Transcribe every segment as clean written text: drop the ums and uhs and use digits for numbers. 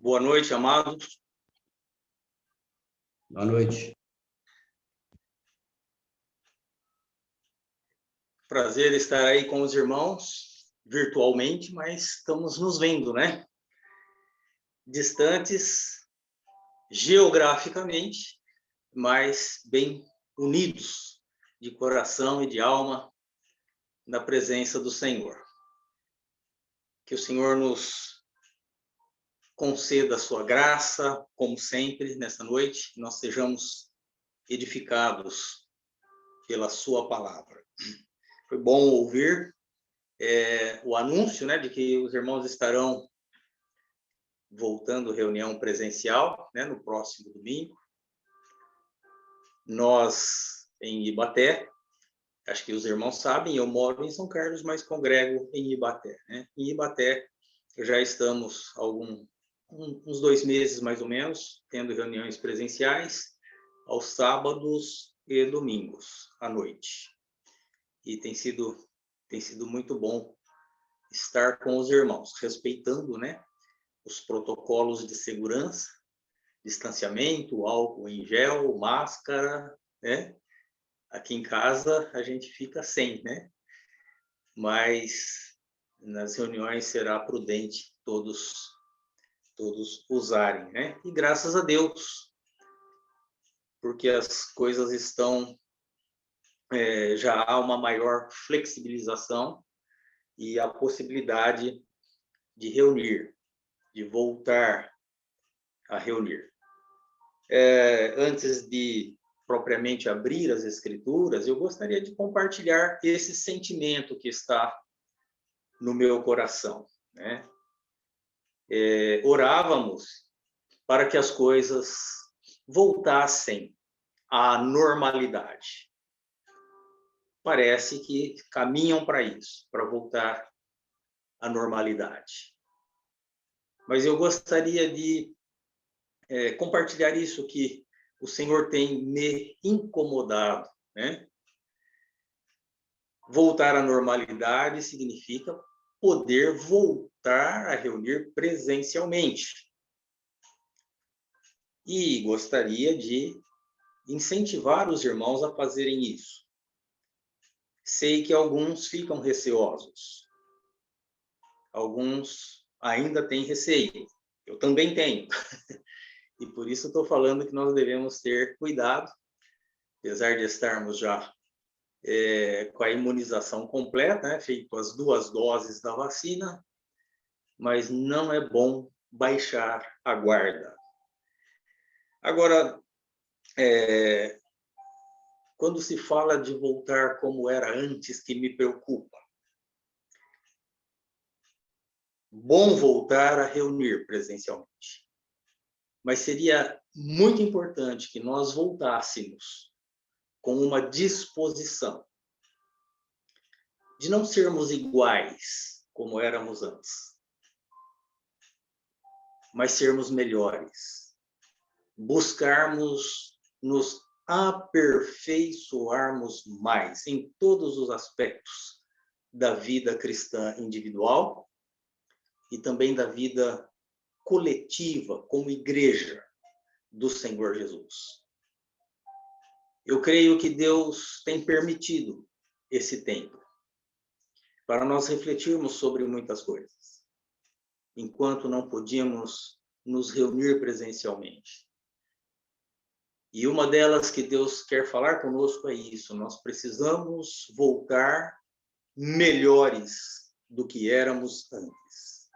Boa noite, amados. Boa noite. Prazer estar aí com os irmãos, virtualmente, mas estamos nos vendo, né? Distantes geograficamente, mas bem unidos de coração e de alma na presença do Senhor. Que o Senhor nos conceda a sua graça, como sempre, nessa noite, que nós sejamos edificados pela sua palavra. Foi bom ouvir o anúncio, né, de que os irmãos estarão voltando à reunião presencial, né, no próximo domingo. Nós, em Ibaté, acho que os irmãos sabem, eu moro em São Carlos, mas congrego em Ibaté, né? Em Ibaté, já estamos uns 2 meses, mais ou menos, tendo reuniões presenciais aos sábados e domingos, à noite. E tem sido muito bom estar com os irmãos, respeitando, né, os protocolos de segurança, distanciamento, álcool em gel, máscara, né? Aqui em casa a gente fica sem, né? Mas nas reuniões será prudente todos usarem, né? E graças a Deus, porque as coisas estão já há uma maior flexibilização e a possibilidade de reunir, de voltar a reunir. Antes de propriamente abrir as Escrituras, eu gostaria de compartilhar esse sentimento que está no meu coração, né? Orávamos para que as coisas voltassem à normalidade. Parece que caminham para isso, para voltar à normalidade. Mas eu gostaria de compartilhar isso que o Senhor tem me incomodado, né? Voltar à normalidade significa poder voltar a reunir presencialmente. E gostaria de incentivar os irmãos a fazerem isso. Sei que alguns ficam receosos. Alguns ainda têm receio. Eu também tenho. E por isso estou falando que nós devemos ter cuidado, apesar de estarmos já com a imunização completa, né, feito as 2 doses da vacina, mas não é bom baixar a guarda. Agora, quando se fala de voltar como era antes, que me preocupa. Bom voltar a reunir presencialmente. Mas seria muito importante que nós voltássemos com uma disposição de não sermos iguais como éramos antes, mas sermos melhores, buscarmos nos aperfeiçoarmos mais em todos os aspectos da vida cristã individual e também da vida coletiva como igreja do Senhor Jesus. Eu creio que Deus tem permitido esse tempo para nós refletirmos sobre muitas coisas, enquanto não podíamos nos reunir presencialmente. E uma delas que Deus quer falar conosco é isso: nós precisamos voltar melhores do que éramos antes,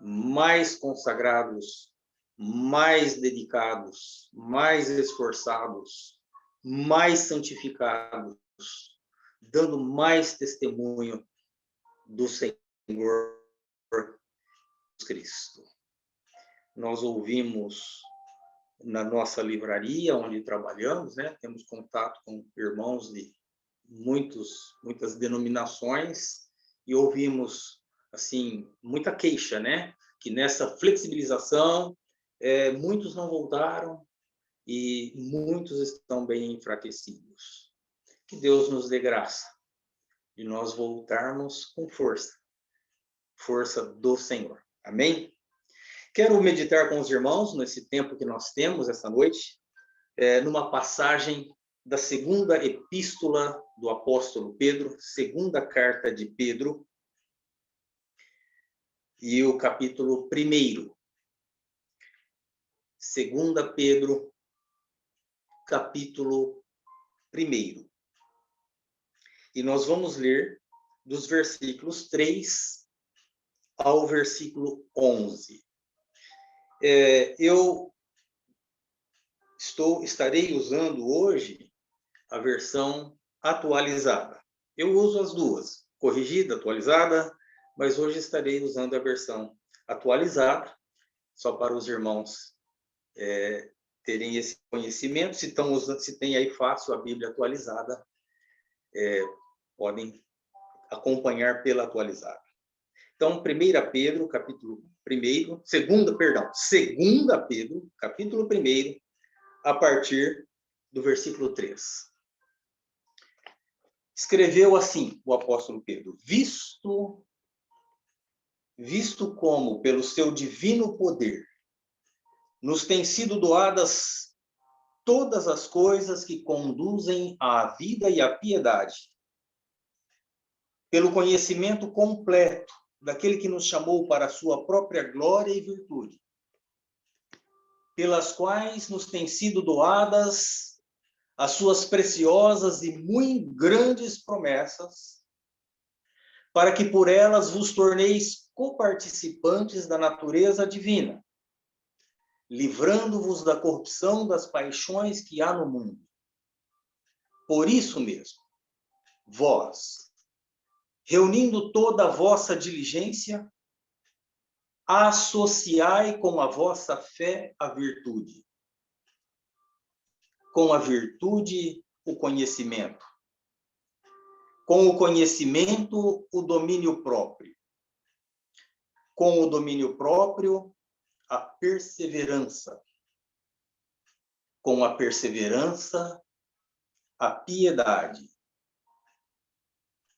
mais consagrados, mais dedicados, mais esforçados, mais santificados, dando mais testemunho do Senhor Jesus Cristo. Nós ouvimos na nossa livraria, onde trabalhamos, né? Temos contato com irmãos de muitas denominações e ouvimos assim muita queixa, né? Que nessa flexibilização muitos não voltaram e muitos estão bem enfraquecidos. Que Deus nos dê graça de nós voltarmos com força do Senhor. Amém? Quero meditar com os irmãos, nesse tempo que nós temos, essa noite, numa passagem da segunda epístola do apóstolo Pedro, segunda carta de Pedro, e o capítulo 1. Segunda Pedro, capítulo 1. E nós vamos ler dos versículos 3 ao versículo 11. Eu estarei usando hoje a versão atualizada. Eu uso as duas, corrigida, atualizada, mas hoje estarei usando a versão atualizada, só para os irmãos terem esse conhecimento. Se tem aí fácil a Bíblia atualizada, podem acompanhar pela atualizada. Então, 1 Pedro, capítulo 1, segunda Pedro, capítulo 1, a partir do versículo 3. Escreveu assim o apóstolo Pedro: visto como, pelo seu divino poder, nos têm sido doadas todas as coisas que conduzem à vida e à piedade, pelo conhecimento completo daquele que nos chamou para a sua própria glória e virtude, pelas quais nos têm sido doadas as suas preciosas e muito grandes promessas, para que por elas vos torneis coparticipantes da natureza divina, livrando-vos da corrupção das paixões que há no mundo. Por isso mesmo, vós, reunindo toda a vossa diligência, associai com a vossa fé a virtude, com a virtude o conhecimento, com o conhecimento o domínio próprio, com o domínio próprio a perseverança, com a perseverança a piedade,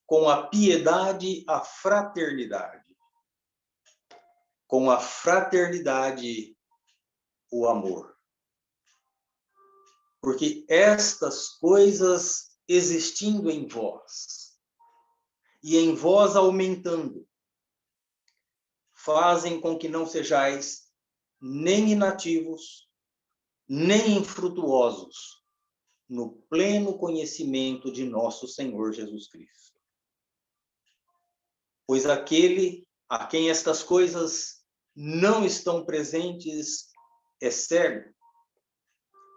com a piedade a fraternidade, com a fraternidade o amor. Porque estas coisas existindo em vós, e em vós aumentando, fazem com que não sejais nem inativos, nem infrutuosos no pleno conhecimento de nosso Senhor Jesus Cristo. Pois aquele a quem estas coisas não estão presentes é cego,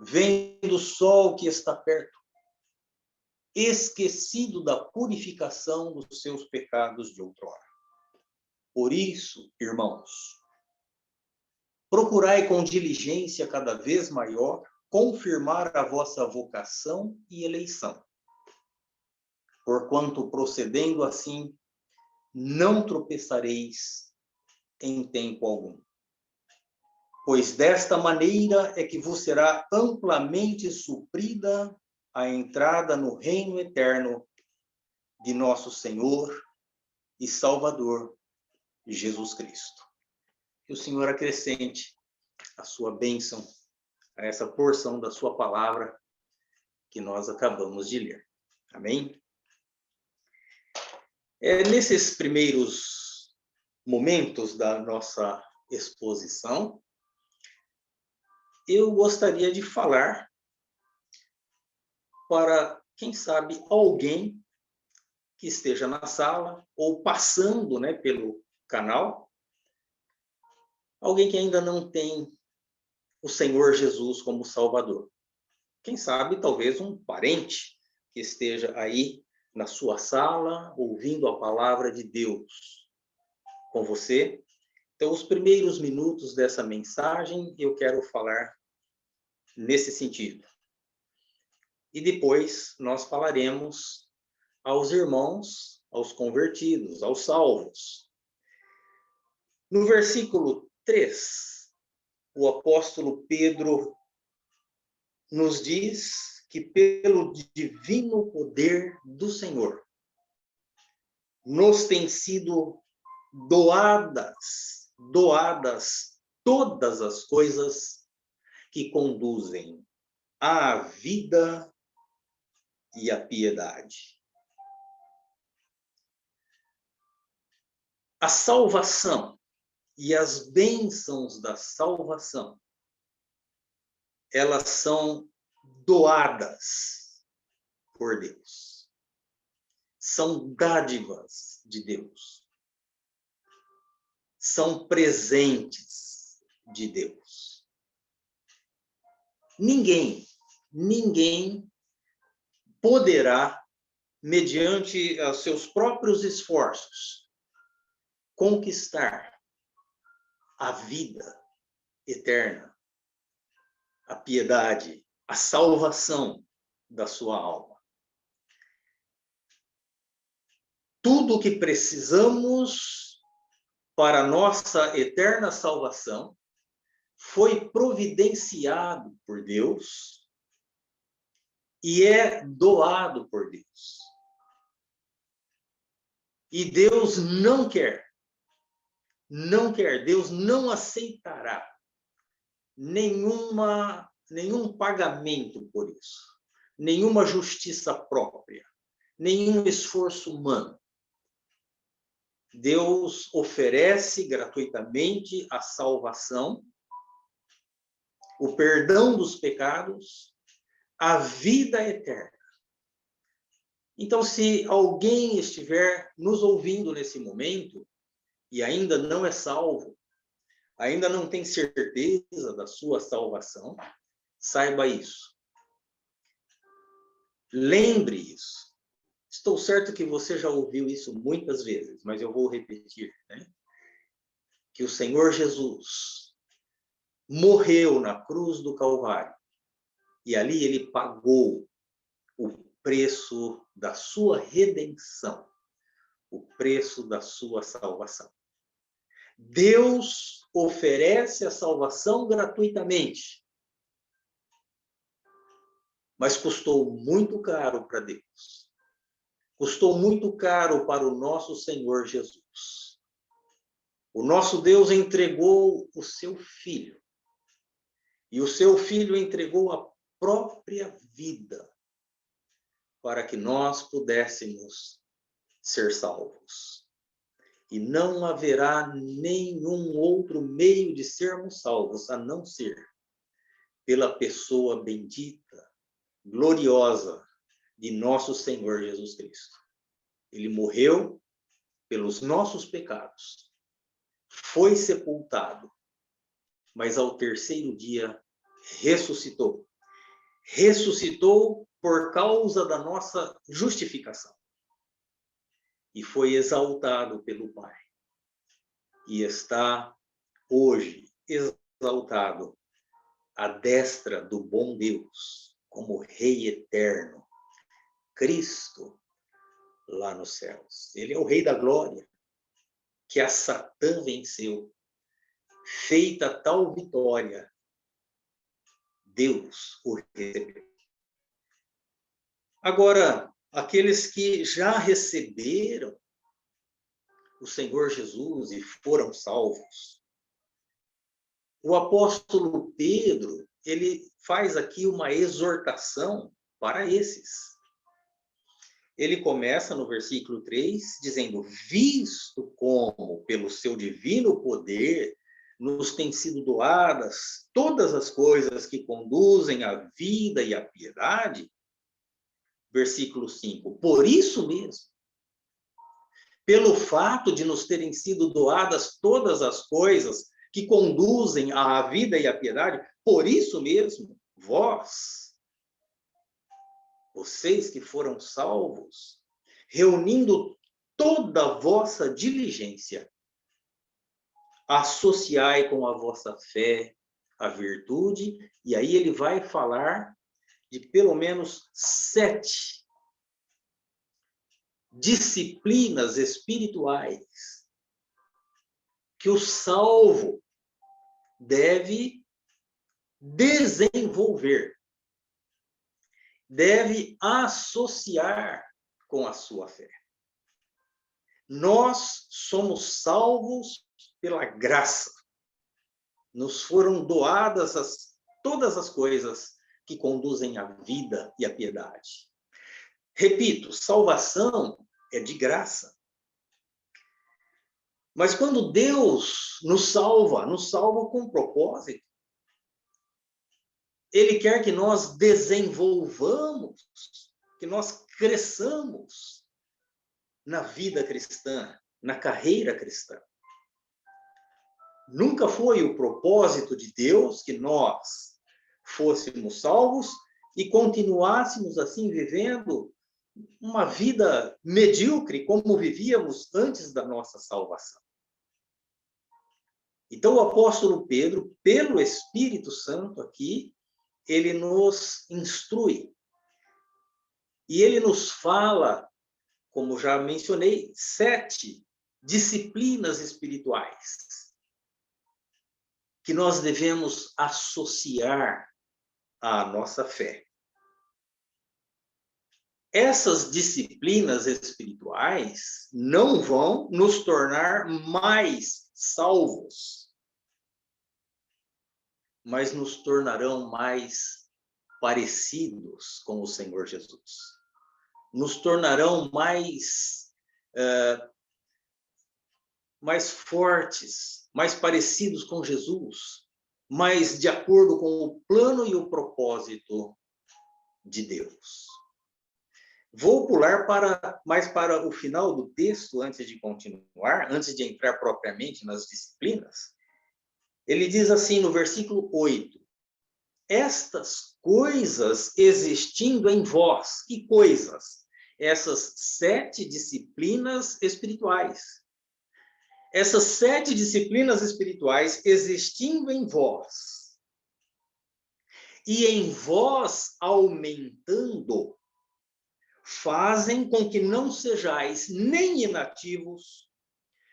vendo o sol que está perto, esquecido da purificação dos seus pecados de outrora. Por isso, irmãos, procurai com diligência cada vez maior confirmar a vossa vocação e eleição, porquanto procedendo assim, não tropeçareis em tempo algum. Pois desta maneira é que vos será amplamente suprida a entrada no reino eterno de nosso Senhor e Salvador, Jesus Cristo. Que o Senhor acrescente a sua bênção a essa porção da sua palavra que nós acabamos de ler. Amém? Nesses primeiros momentos da nossa exposição, eu gostaria de falar para, quem sabe, alguém que esteja na sala ou passando, pelo canal, alguém que ainda não tem o Senhor Jesus como Salvador. Quem sabe, talvez um parente que esteja aí na sua sala, ouvindo a palavra de Deus com você. Então, os primeiros minutos dessa mensagem, eu quero falar nesse sentido. E depois nós falaremos aos irmãos, aos convertidos, aos salvos. No versículo 3, o apóstolo Pedro nos diz que pelo divino poder do Senhor, nos têm sido doadas todas as coisas que conduzem à vida e à piedade. A salvação e as bênçãos da salvação, elas são doadas por Deus. São dádivas de Deus. São presentes de Deus. Ninguém poderá, mediante os seus próprios esforços, conquistar a vida eterna, a piedade, a salvação da sua alma. Tudo o que precisamos para a nossa eterna salvação foi providenciado por Deus e é doado por Deus. E Deus não quer, Deus não aceitará nenhum pagamento por isso, nenhuma justiça própria, nenhum esforço humano. Deus oferece gratuitamente a salvação, o perdão dos pecados, a vida eterna. Então, se alguém estiver nos ouvindo nesse momento e ainda não é salvo, ainda não tem certeza da sua salvação, saiba isso. Lembre isso. Estou certo que você já ouviu isso muitas vezes, mas eu vou repetir, né? Que o Senhor Jesus morreu na cruz do Calvário e ali ele pagou o preço da sua redenção, o preço da sua salvação. Deus oferece a salvação gratuitamente, mas custou muito caro para Deus. Custou muito caro para o nosso Senhor Jesus. O nosso Deus entregou o seu Filho. E o seu Filho entregou a própria vida para que nós pudéssemos ser salvos. E não haverá nenhum outro meio de sermos salvos, a não ser pela pessoa bendita, gloriosa de nosso Senhor Jesus Cristo. Ele morreu pelos nossos pecados, foi sepultado, mas ao terceiro dia ressuscitou. Ressuscitou por causa da nossa justificação. E foi exaltado pelo Pai. E está hoje exaltado à destra do bom Deus, como Rei eterno, Cristo, lá nos céus. Ele é o Rei da glória, que a Satã venceu. Feita tal vitória, Deus o recebeu. Agora, aqueles que já receberam o Senhor Jesus e foram salvos, o apóstolo Pedro, ele faz aqui uma exortação para esses. Ele começa no versículo 3, dizendo: visto como, pelo seu divino poder, nos têm sido doadas todas as coisas que conduzem à vida e à piedade. Versículo 5, por isso mesmo, pelo fato de nos terem sido doadas todas as coisas que conduzem à vida e à piedade, por isso mesmo, vocês que foram salvos, reunindo toda a vossa diligência, associai com a vossa fé a virtude, e aí ele vai falar de pelo menos 7 disciplinas espirituais que o salvo deve desenvolver, deve associar com a sua fé. Nós somos salvos pela graça. nos foram doadas todas as coisas que conduzem à vida e à piedade. Repito, salvação é de graça. Mas quando Deus nos salva com propósito. Ele quer que nós desenvolvamos, que nós cresçamos na vida cristã, na carreira cristã. Nunca foi o propósito de Deus que nós fôssemos salvos e continuássemos assim vivendo uma vida medíocre como vivíamos antes da nossa salvação. Então, o apóstolo Pedro, pelo Espírito Santo aqui, ele nos instrui. E ele nos fala, como já mencionei, 7 disciplinas espirituais que nós devemos associar à nossa fé. Essas disciplinas espirituais não vão nos tornar mais salvos, mas nos tornarão mais parecidos com o Senhor Jesus. Nos tornarão mais fortes, mais parecidos com Jesus, mais de acordo com o plano e o propósito de Deus. Vou pular mais para o final do texto, antes de continuar, antes de entrar propriamente nas disciplinas. Ele diz assim no versículo 8, estas coisas existindo em vós. Que coisas? Essas 7 disciplinas espirituais. Essas 7 disciplinas espirituais existindo em vós. E em vós aumentando, fazem com que não sejais nem inativos,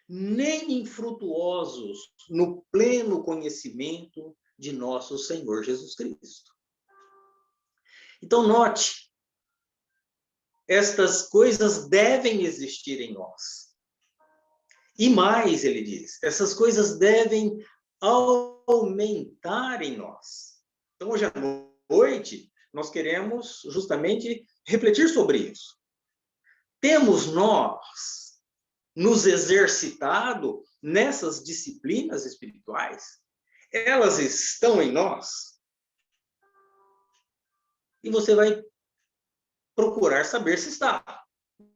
nem infrutuosos no pleno conhecimento de nosso Senhor Jesus Cristo. Então, note, estas coisas devem existir em nós. E mais, ele diz, essas coisas devem aumentar em nós. Então, hoje à noite, nós queremos justamente refletir sobre isso. Temos nós nos exercitado nessas disciplinas espirituais? Elas estão em nós? E você vai procurar saber se está.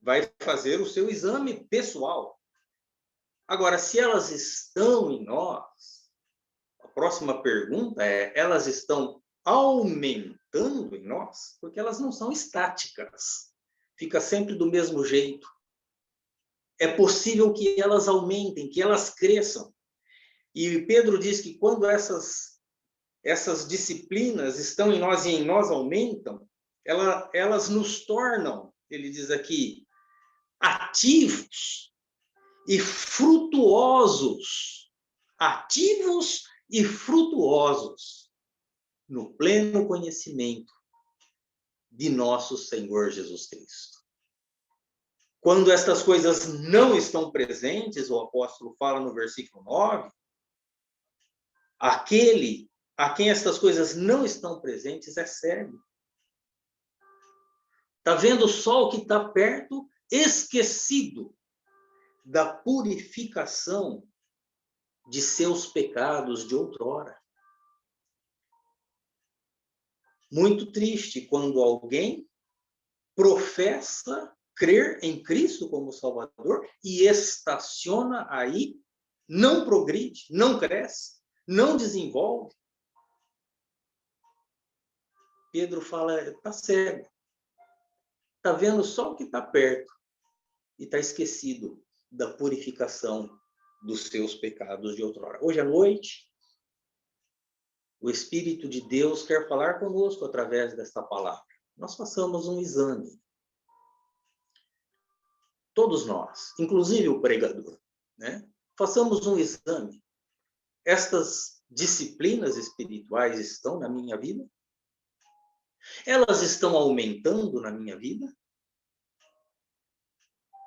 Vai fazer o seu exame pessoal. Agora, se elas estão em nós, a próxima pergunta é, elas estão aumentando em nós? Porque elas não são estáticas. Fica sempre do mesmo jeito. É possível que elas aumentem, que elas cresçam. E Pedro diz que quando essas disciplinas estão em nós e em nós aumentam, elas nos tornam, ele diz aqui, ativos e frutuosos. Ativos e frutuosos no pleno conhecimento de nosso Senhor Jesus Cristo. Quando estas coisas não estão presentes, o apóstolo fala no versículo 9, aquele a quem estas coisas não estão presentes é cego. Está vendo só o que está perto, esquecido da purificação de seus pecados de outrora. Muito triste quando alguém professa crer em Cristo como Salvador e estaciona aí, não progride, não cresce, não desenvolve. Pedro fala, está cego. Está vendo só o que está perto e está esquecido da purificação dos seus pecados de outrora. Hoje à noite, o Espírito de Deus quer falar conosco através desta palavra. Nós façamos um exame. Todos nós, inclusive o pregador, né? Façamos um exame. Estas disciplinas espirituais estão na minha vida? Elas estão aumentando na minha vida?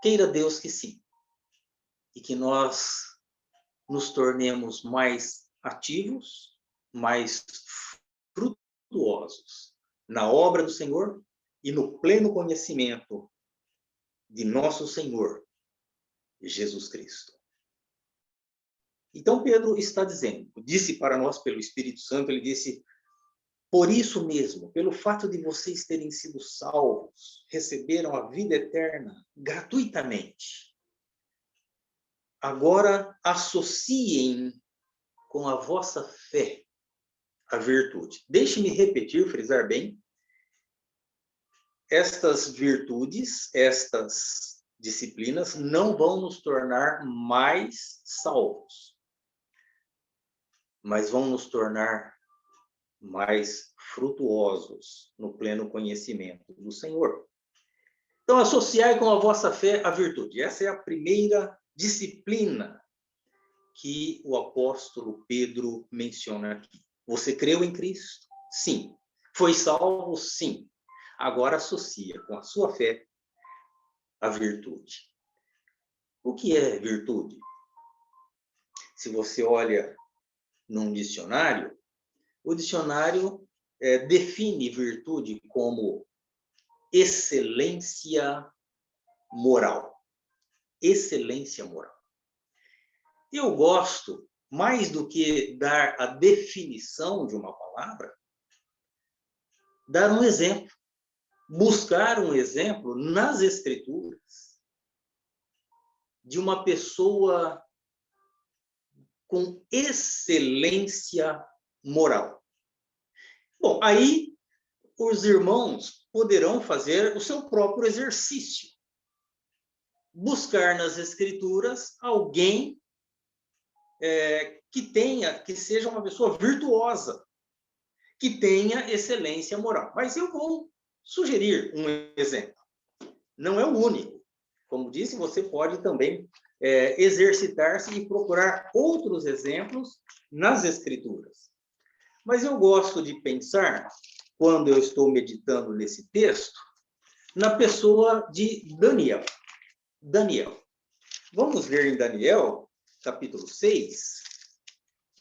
Queira Deus que sim. E que nós nos tornemos mais ativos, mais frutuosos na obra do Senhor e no pleno conhecimento de nosso Senhor Jesus Cristo. Então Pedro está dizendo, disse para nós pelo Espírito Santo, ele disse: por isso mesmo, pelo fato de vocês terem sido salvos, receberam a vida eterna gratuitamente. Agora associem com a vossa fé a virtude. Deixe-me repetir, frisar bem. Estas virtudes, estas disciplinas não vão nos tornar mais salvos, mas vão nos tornar mais frutuosos no pleno conhecimento do Senhor. Então, associai com a vossa fé a virtude. Essa é a primeira disciplina que o apóstolo Pedro menciona aqui. Você creu em Cristo? Sim. Foi salvo? Sim. Agora associa com a sua fé a virtude. O que é virtude? Se você olha num dicionário, o dicionário define virtude como excelência moral. Excelência moral. Eu gosto, mais do que dar a definição de uma palavra, dar um exemplo. Buscar um exemplo nas Escrituras de uma pessoa com excelência moral. Bom, aí os irmãos poderão fazer o seu próprio exercício. Buscar nas Escrituras alguém que seja uma pessoa virtuosa, que tenha excelência moral. Mas eu vou sugerir um exemplo. Não é o único. Como disse, você pode também exercitar-se e procurar outros exemplos nas Escrituras. Mas eu gosto de pensar, quando eu estou meditando nesse texto, na pessoa de Daniel. Daniel. Vamos ler em Daniel, capítulo 6,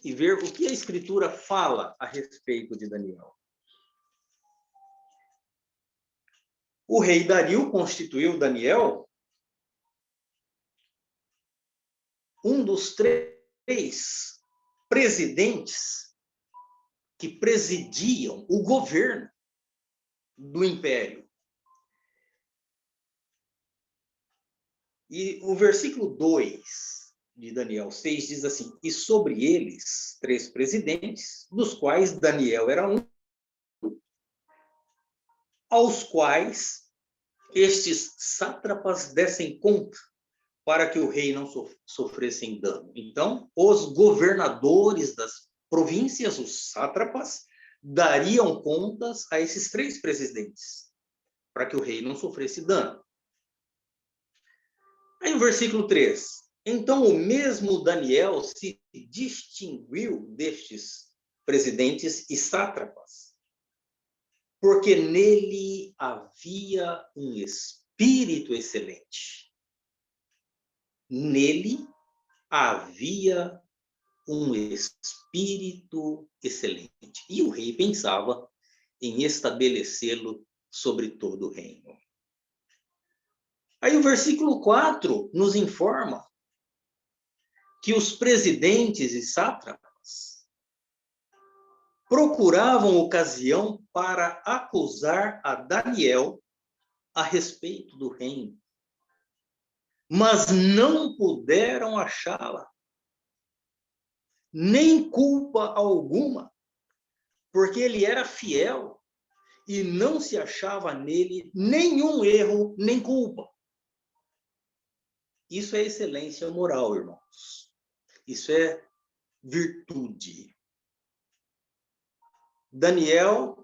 e ver o que a Escritura fala a respeito de Daniel. O rei Dario constituiu Daniel um dos 3 presidentes que presidiam o governo do império. E o versículo 2 de Daniel 6 diz assim: e sobre eles 3 presidentes, dos quais Daniel era um, aos quais estes sátrapas dessem conta, para que o rei não sofresse dano. Então, os governadores das províncias, os sátrapas, dariam contas a esses 3 presidentes, para que o rei não sofresse dano. Aí o versículo 3. Então o mesmo Daniel se distinguiu destes presidentes e sátrapas, porque nele havia um espírito excelente. Nele havia um espírito excelente. E o rei pensava em estabelecê-lo sobre todo o reino. Aí o versículo 4 nos informa que os presidentes e sátrapas procuravam ocasião para acusar a Daniel a respeito do reino, mas não puderam achá-la, nem culpa alguma, porque ele era fiel e não se achava nele nenhum erro nem culpa. Isso é excelência moral, irmãos. Isso é virtude. Daniel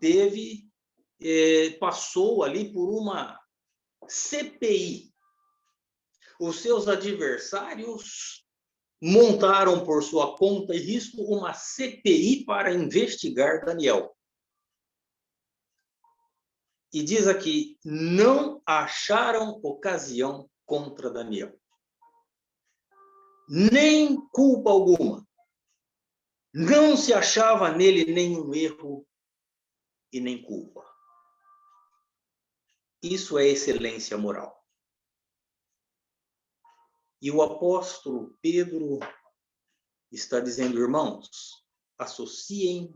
passou ali por uma CPI. Os seus adversários montaram por sua conta e risco uma CPI para investigar Daniel. E diz aqui, não acharam ocasião contra Daniel. Nem culpa alguma. Não se achava nele nenhum erro e nem culpa. Isso é excelência moral. E o apóstolo Pedro está dizendo, irmãos, associem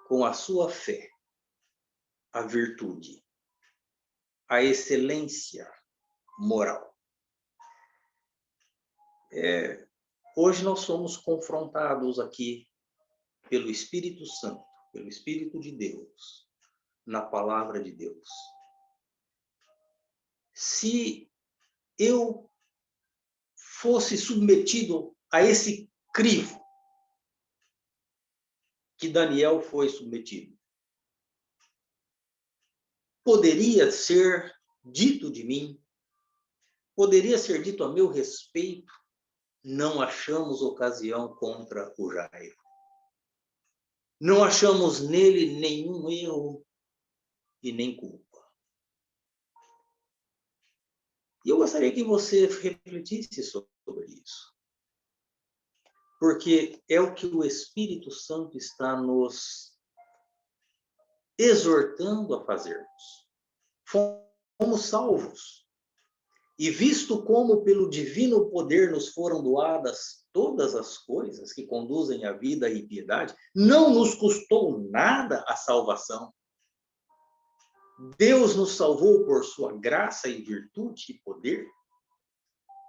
com a sua fé a virtude, a excelência moral. Hoje nós somos confrontados aqui pelo Espírito Santo, pelo Espírito de Deus, na palavra de Deus. Se eu fosse submetido a esse crivo que Daniel foi submetido, poderia ser dito de mim, poderia ser dito a meu respeito, não achamos ocasião contra o Jairo. Não achamos nele nenhum erro e nem culpa. E eu gostaria que você refletisse sobre isso. Porque é o que o Espírito Santo está nos exortando a fazermos. Fomos salvos. E visto como pelo divino poder nos foram doadas todas as coisas que conduzem à vida e piedade, não nos custou nada a salvação. Deus nos salvou por sua graça e virtude e poder.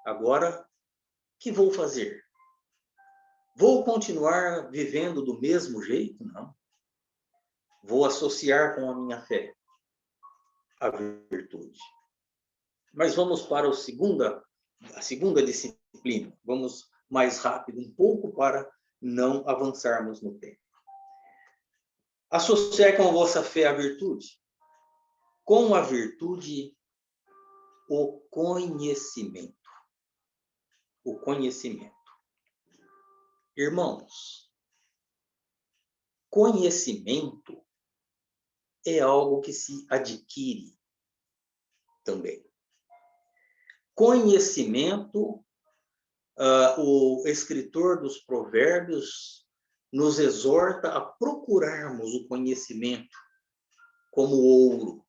Agora, o que vou fazer? Vou continuar vivendo do mesmo jeito? Não. Vou associar com a minha fé a virtude. Mas vamos para a segunda disciplina. Vamos mais rápido um pouco para não avançarmos no tempo. Associar com a vossa fé a virtude. Com a virtude, o conhecimento. O conhecimento. Irmãos, conhecimento é algo que se adquire também. Conhecimento, o escritor dos Provérbios nos exorta a procurarmos o conhecimento como ouro,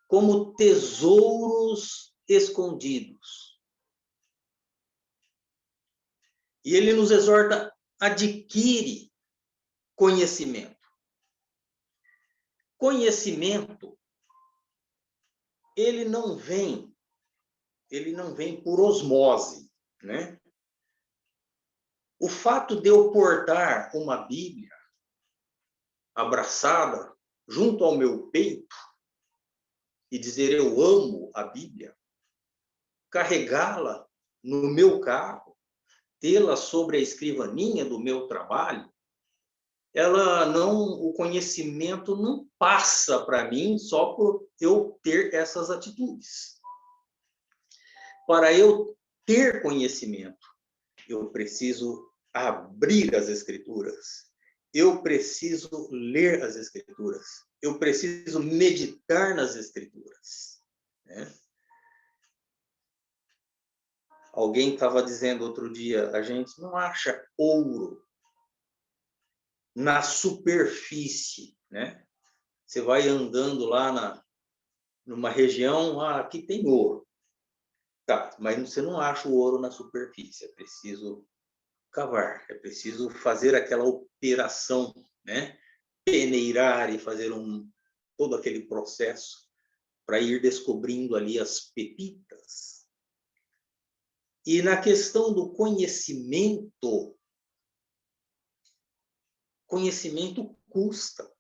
como tesouros escondidos. E ele nos exorta, adquire conhecimento. Conhecimento, ele não vem por osmose, né? O fato de eu portar uma Bíblia abraçada junto ao meu peito e dizer eu amo a Bíblia, carregá-la no meu carro, tê-la sobre a escrivaninha do meu trabalho, o conhecimento não passa para mim só por eu ter essas atitudes. Para eu ter conhecimento, eu preciso abrir as Escrituras, eu preciso ler as Escrituras, eu preciso meditar nas Escrituras, né? Alguém estava dizendo outro dia, a gente não acha ouro na superfície, né? Você vai andando lá numa região, aqui tem ouro. Tá, mas você não acha o ouro na superfície, é preciso cavar, é preciso fazer aquela operação, né? Peneirar e fazer todo aquele processo para ir descobrindo ali as pepitas. E na questão do conhecimento custa.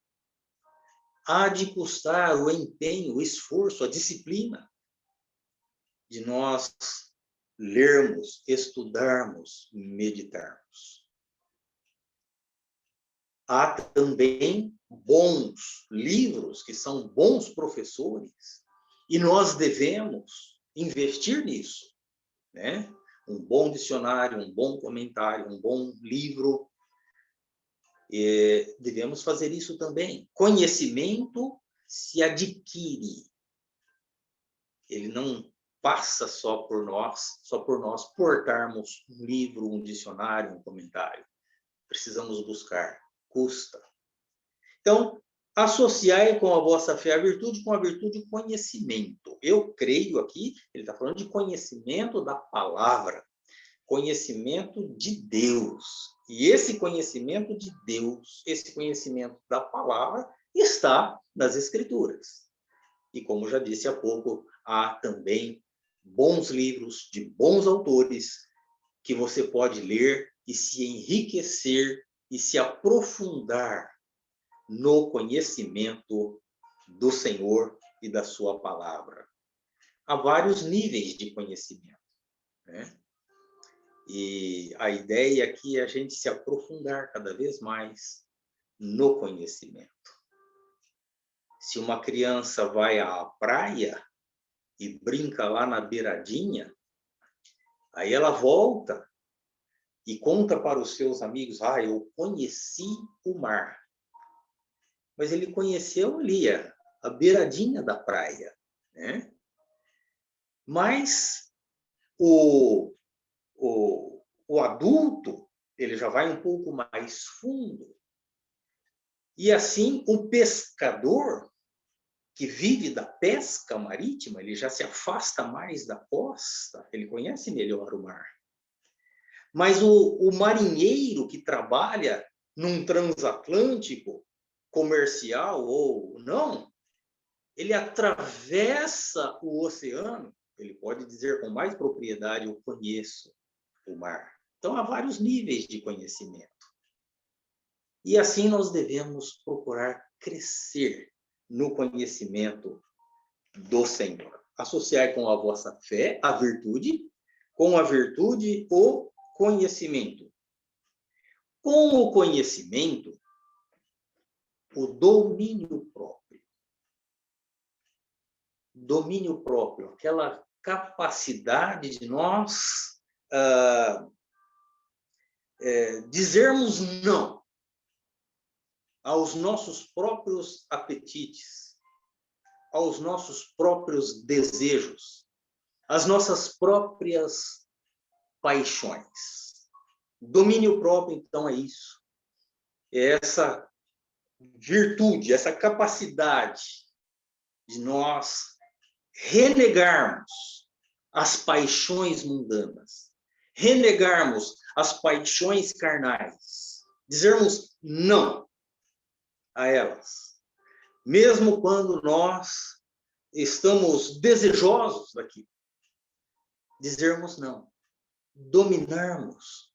Há de custar o empenho, o esforço, a disciplina de nós lermos, estudarmos, meditarmos. Há também bons livros, que são bons professores, e nós devemos investir nisso, né? Um bom dicionário, um bom comentário, um bom livro. Devemos fazer isso também. Conhecimento se adquire. Ele não passa só por nós portarmos um livro, um dicionário, um comentário. precisamos buscar, custa. Então, associai com a vossa fé a virtude, com a virtude o conhecimento. Eu creio aqui, ele está falando de conhecimento da palavra, conhecimento de Deus. E esse conhecimento de Deus, esse conhecimento da palavra, está nas Escrituras. E como já disse há pouco, há também bons livros de bons autores que você pode ler e se enriquecer e se aprofundar no conhecimento do Senhor e da sua palavra. Há vários níveis de conhecimento, né? E a ideia aqui é a gente se aprofundar cada vez mais no conhecimento. Se uma criança vai à praia e brinca lá na beiradinha, aí ela volta e conta para os seus amigos: eu conheci o mar. Mas ele conheceu ali a beiradinha da praia, né? Mas o adulto, ele já vai um pouco mais fundo. E assim, o pescador, que vive da pesca marítima, ele já se afasta mais da costa, ele conhece melhor o mar. Mas o marinheiro que trabalha num transatlântico, comercial ou não, ele atravessa o oceano, ele pode dizer com mais propriedade: eu conheço o mar. Então, há vários níveis de conhecimento. E assim nós devemos procurar crescer no conhecimento do Senhor. Associar com a vossa fé a virtude, com a virtude o conhecimento. Com o conhecimento, o domínio próprio. Domínio próprio, aquela capacidade de nós dizermos não aos nossos próprios apetites, aos nossos próprios desejos, às nossas próprias paixões. Domínio próprio, então, é isso. É essa virtude, essa capacidade de nós renegarmos as paixões mundanas, renegarmos as paixões carnais, dizermos não a elas, mesmo quando nós estamos desejosos daquilo. Dizermos não, dominarmos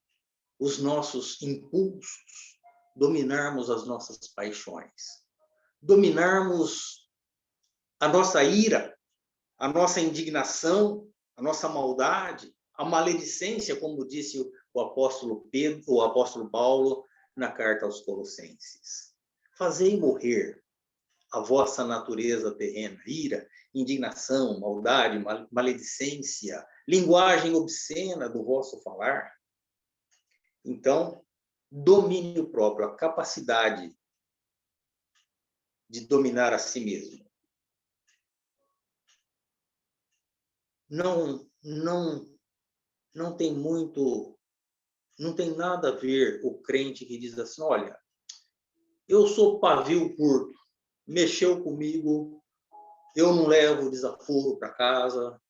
os nossos impulsos, dominarmos as nossas paixões, dominarmos a nossa ira, a nossa indignação, a nossa maldade, a maledicência, como disse o apóstolo Pedro, o apóstolo Paulo na carta aos Colossenses. Fazei morrer a vossa natureza terrena, ira, indignação, maldade, maledicência, linguagem obscena do vosso falar. Então, domínio próprio, a capacidade de dominar a si mesmo. Não tem muito, não tem nada a ver o crente que diz assim: olha, eu sou pavio curto, mexeu comigo, eu não levo desaforo para casa,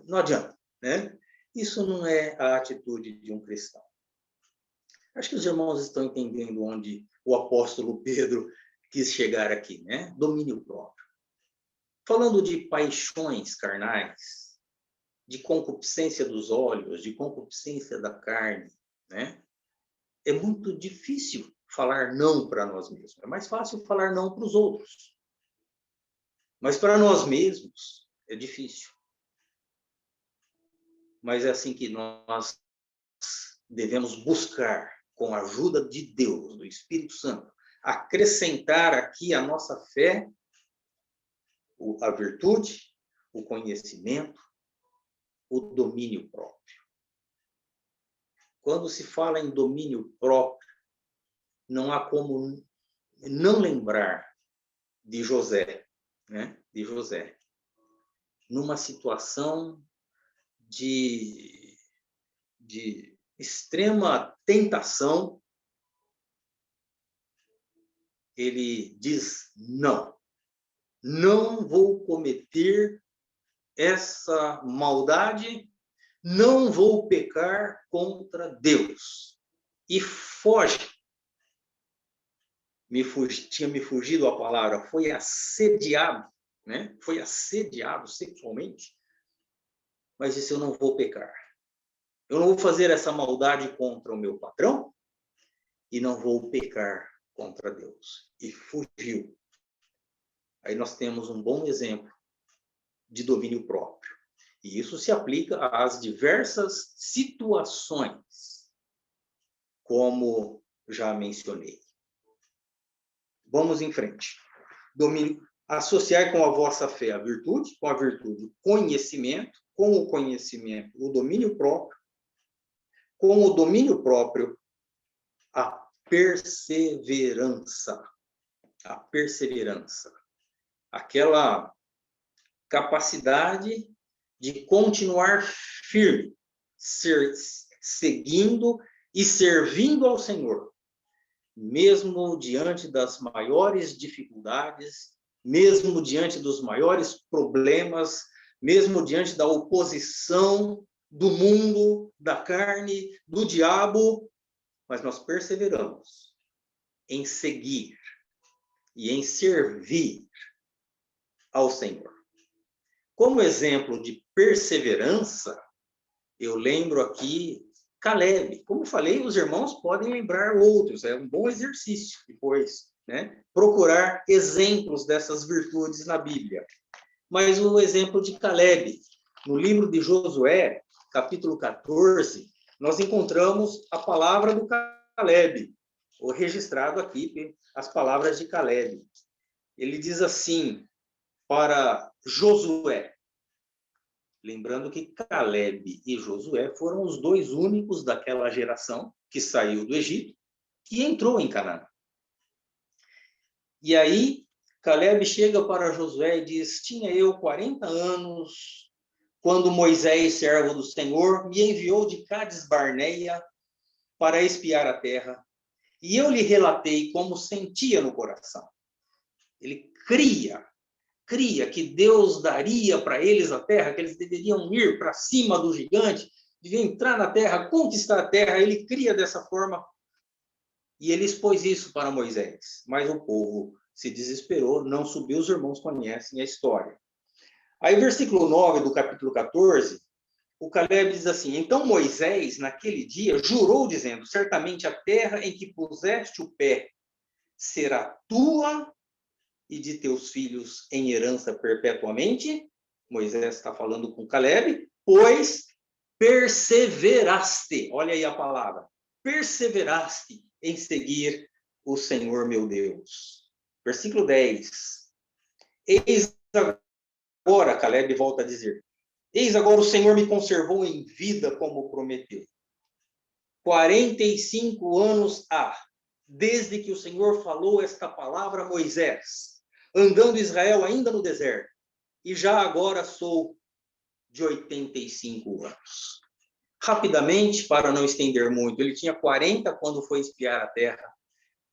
não adianta, né? Isso não é a atitude de um cristão. Acho que os irmãos estão entendendo onde o apóstolo Pedro quis chegar aqui, né? Domínio próprio. Falando de paixões carnais, de concupiscência dos olhos, de concupiscência da carne, né? É muito difícil falar não para nós mesmos. É mais fácil falar não para os outros. Mas para nós mesmos é difícil. Mas é assim que nós devemos buscar, com a ajuda de Deus, do Espírito Santo, acrescentar aqui à nossa fé a virtude, o conhecimento, o domínio próprio. Quando se fala em domínio próprio, não há como não lembrar de José, né? De José, numa situação de extrema tentação, ele diz não. Não vou cometer essa maldade, não vou pecar contra Deus. E foge. Tinha me fugido a palavra, foi assediado, né? Foi assediado sexualmente, mas disse, eu não vou pecar. Eu não vou fazer essa maldade contra o meu patrão e não vou pecar contra Deus. E fugiu. Aí nós temos um bom exemplo de domínio próprio. E isso se aplica às diversas situações, como já mencionei. Vamos em frente. Domínio, associar com a vossa fé a virtude, com a virtude o conhecimento, com o conhecimento o domínio próprio, com o domínio próprio a perseverança. A perseverança. Aquela capacidade de continuar firme, seguindo e servindo ao Senhor, mesmo diante das maiores dificuldades, mesmo diante dos maiores problemas, mesmo diante da oposição do mundo, da carne, do diabo, mas nós perseveramos em seguir e em servir ao Senhor. Como exemplo de perseverança, eu lembro aqui Caleb. Como falei, os irmãos podem lembrar outros, é um bom exercício depois, né? Procurar exemplos dessas virtudes na Bíblia. Mas o exemplo de Caleb, no livro de Josué, capítulo 14, nós encontramos a palavra do Caleb, ou registrado aqui as palavras de Caleb. Ele diz assim para Josué, lembrando que Caleb e Josué foram os dois únicos daquela geração que saiu do Egito e entrou em Canaã. E aí, Caleb chega para Josué e diz, tinha eu 40 anos quando Moisés, servo do Senhor, me enviou de Cades Barneia para espiar a terra. E eu lhe relatei como sentia no coração. Ele cria que Deus daria para eles a terra, que eles deveriam ir para cima do gigante, deviam entrar na terra, conquistar a terra. Ele cria dessa forma e ele expôs isso para Moisés. Mas o povo se desesperou, não subiu. Os irmãos conhecem a história. Aí, versículo 9 do capítulo 14, o Caleb diz assim, então Moisés, naquele dia, jurou, dizendo, certamente a terra em que puseste o pé será tua e de teus filhos em herança perpetuamente. Moisés está falando com Caleb, pois perseveraste, olha aí a palavra, perseveraste em seguir o Senhor meu Deus. Versículo 10. Eis agora, Caleb volta a dizer, eis agora o Senhor me conservou em vida como prometeu. 45 anos há, desde que o Senhor falou esta palavra a Moisés, andando Israel ainda no deserto, e já agora sou de 85 anos. Rapidamente, para não estender muito, ele tinha 40 quando foi espiar a terra,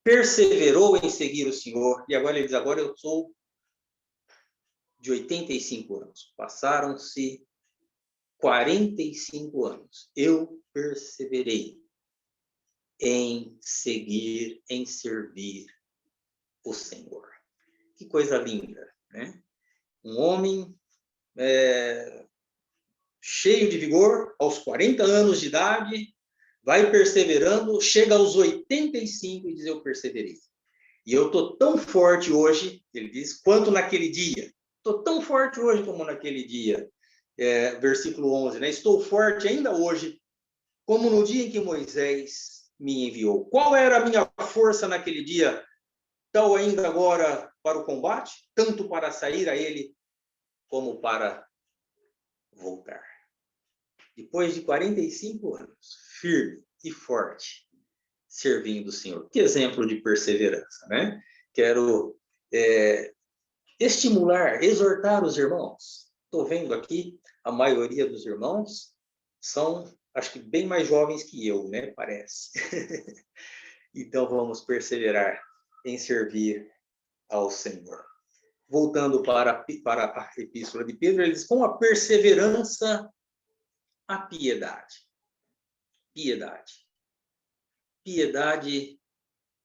perseverou em seguir o Senhor, e agora ele diz, agora eu sou de 85 anos. Passaram-se 45 anos. Eu perseverei em seguir, em servir o Senhor. Que coisa linda, né? Um homem cheio de vigor, aos 40 anos de idade, vai perseverando, chega aos 85 e diz, eu perseverei. E eu estou tão forte hoje, ele diz, quanto naquele dia. Estou tão forte hoje como naquele dia. Versículo 11, né? Estou forte ainda hoje, como no dia em que Moisés me enviou. Qual era a minha força naquele dia? Tal ainda agora para o combate, tanto para sair a ele, como para voltar. Depois de 45 anos, firme e forte, servindo o Senhor. Que exemplo de perseverança, né? Quero estimular, exortar os irmãos. Estou vendo aqui, a maioria dos irmãos são, acho que bem mais jovens que eu, né? Parece. Então, vamos perseverar em servir ao Senhor. Voltando para a epístola de Pedro, ele diz, com a perseverança, a piedade. Piedade. Piedade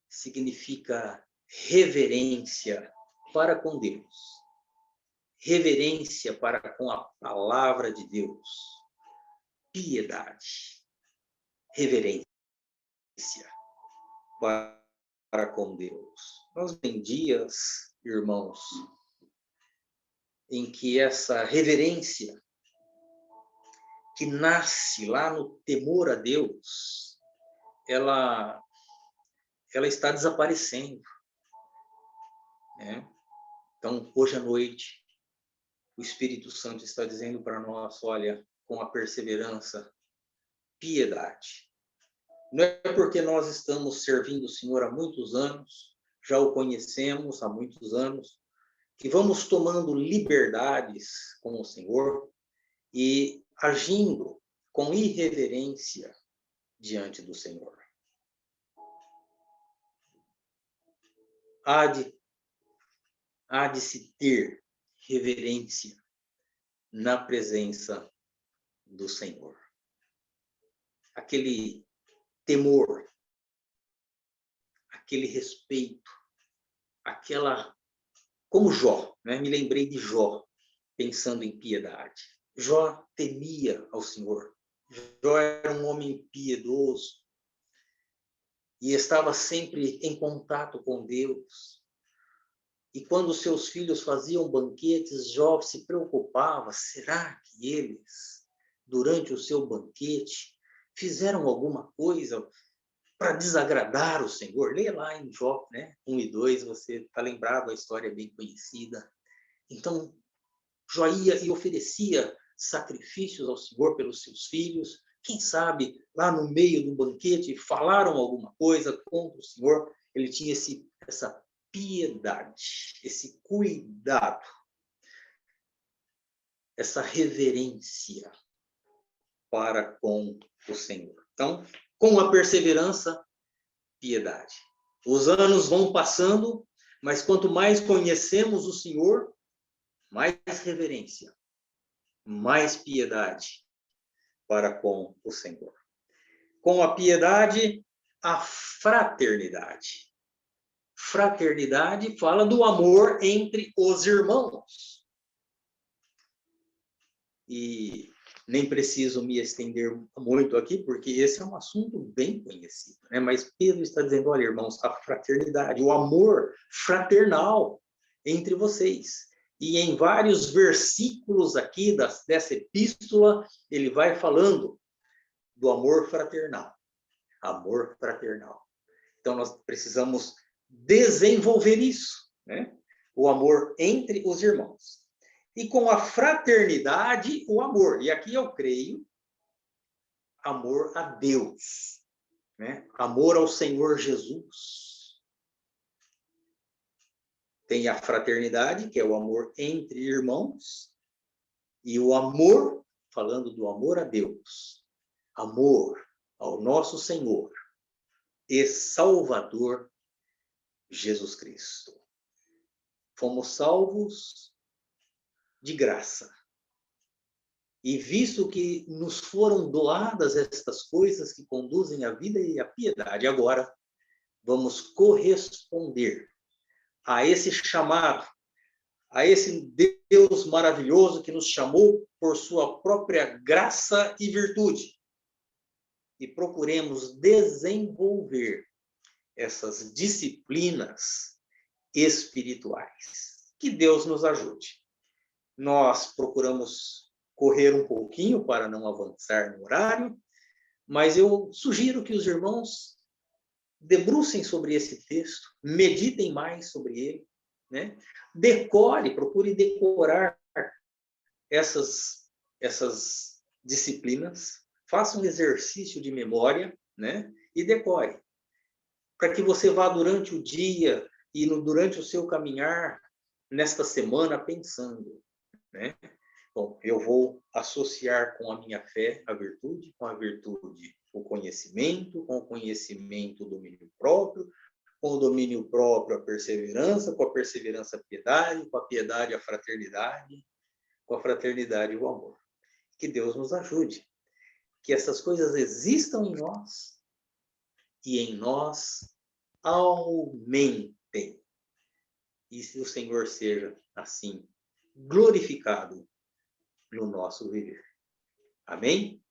significa reverência para com Deus. Reverência para com a palavra de Deus. Piedade. Reverência para com Deus. Nós temos dias, irmãos, em que essa reverência que nasce lá no temor a Deus, ela está desaparecendo, né? Então, hoje à noite, o Espírito Santo está dizendo para nós, olha, com a perseverança, piedade. Não é porque nós estamos servindo o Senhor há muitos anos, já o conhecemos há muitos anos, que vamos tomando liberdades com o Senhor e agindo com irreverência diante do Senhor. Há de se ter reverência na presença do Senhor. Aquele temor, aquele respeito, como Jó, né? Me lembrei de Jó, pensando em piedade. Jó temia ao Senhor. Jó era um homem piedoso e estava sempre em contato com Deus. E quando seus filhos faziam banquetes, Jó se preocupava, será que eles, durante o seu banquete, fizeram alguma coisa para desagradar o Senhor? Leia lá em Jó, né? 1 e 2, você está lembrado, a história é bem conhecida. Então, Jó ia e oferecia sacrifícios ao Senhor pelos seus filhos. Quem sabe, lá no meio do banquete, falaram alguma coisa contra o Senhor. Ele tinha essa piedade, esse cuidado, essa reverência para com o Senhor. Então, com a perseverança, piedade. Os anos vão passando, mas quanto mais conhecemos o Senhor, mais reverência, mais piedade para com o Senhor. Com a piedade, a fraternidade. Fraternidade fala do amor entre os irmãos. E nem preciso me estender muito aqui, porque esse é um assunto bem conhecido, né? Mas Pedro está dizendo, olha, irmãos, a fraternidade, o amor fraternal entre vocês. E em vários versículos aqui dessa epístola, ele vai falando do amor fraternal. Amor fraternal. Então, nós precisamos desenvolver isso, né? O amor entre os irmãos. E com a fraternidade, o amor. E aqui eu creio, amor a Deus, né? Amor ao Senhor Jesus. Tem a fraternidade, que é o amor entre irmãos, e o amor, falando do amor a Deus, amor ao nosso Senhor e Salvador Jesus Cristo. Fomos salvos de graça. E visto que nos foram doadas estas coisas que conduzem à vida e à piedade, agora vamos corresponder a esse chamado, a esse Deus maravilhoso que nos chamou por sua própria graça e virtude. E procuremos desenvolver essas disciplinas espirituais. Que Deus nos ajude. Nós procuramos correr um pouquinho para não avançar no horário, mas eu sugiro que os irmãos debrucem sobre esse texto, meditem mais sobre ele, né? Procure decorar essas disciplinas, faça um exercício de memória, né? E decore, para que você vá durante o dia e durante o seu caminhar nesta semana pensando, né? Bom, eu vou associar com a minha fé a virtude, com a virtude o conhecimento, com o conhecimento o domínio próprio, com o domínio próprio a perseverança, com a perseverança a piedade, com a piedade a fraternidade, com a fraternidade o amor. Que Deus nos ajude, que essas coisas existam em nós e em nós aumentem. E se o Senhor seja, assim, glorificado no nosso viver. Amém?